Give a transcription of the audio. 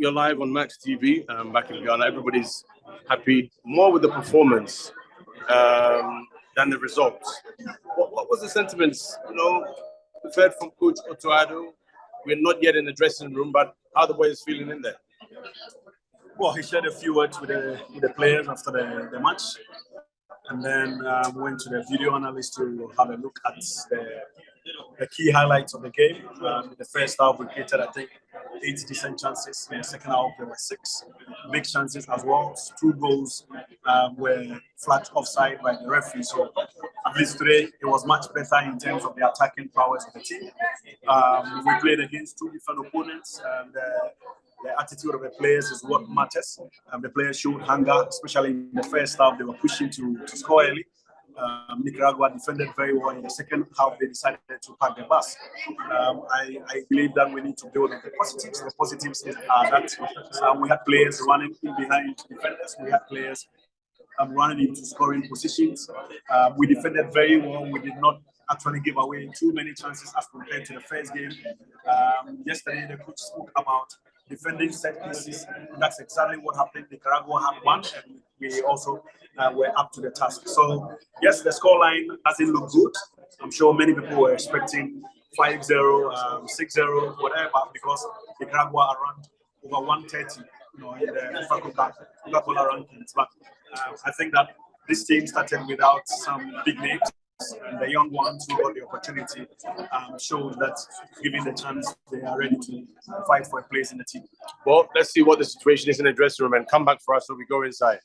you're live on Max TV back in Ghana. Everybody's happy more with the performance than the results. What was the sentiments? We've heard from Coach Otuado. We're not yet in the dressing room, but how are the boys feeling in there? Well, he shared a few words with the players after the match, and then went to the video analyst to have a look at the key highlights of the game. In the first half, we created, I think, 8 decent chances. In the second half, there were 6 big chances as well. 2 goals were flat offside by the referee. So at least today, it was much better in terms of the attacking powers of the team. We played against 2 different opponents. The attitude of the players is what matters. The players showed hunger, especially in the first half. They were pushing to score early. Nicaragua defended very well. In the second half, they decided to pack the bus. I believe that we need to build on the positives. The positives are that we had players running in behind defenders. We had players running into scoring positions. We defended very well. We did not actually give away too many chances as compared to the first game. Yesterday, the coach spoke about defending set pieces. That's exactly what happened. Nicaragua had one, and we also were up to the task. So, yes, the scoreline doesn't look good. I'm sure many people were expecting 5-0, 6-0, whatever, because Nicaragua are ranked over 130 in the Coca-Cola rankings. But I think that this team started without some big names. And the young ones who got the opportunity showed that, given the chance, they are ready to fight for a place in the team. Well, let's see what the situation is in the dressing room and come back for us so we go inside.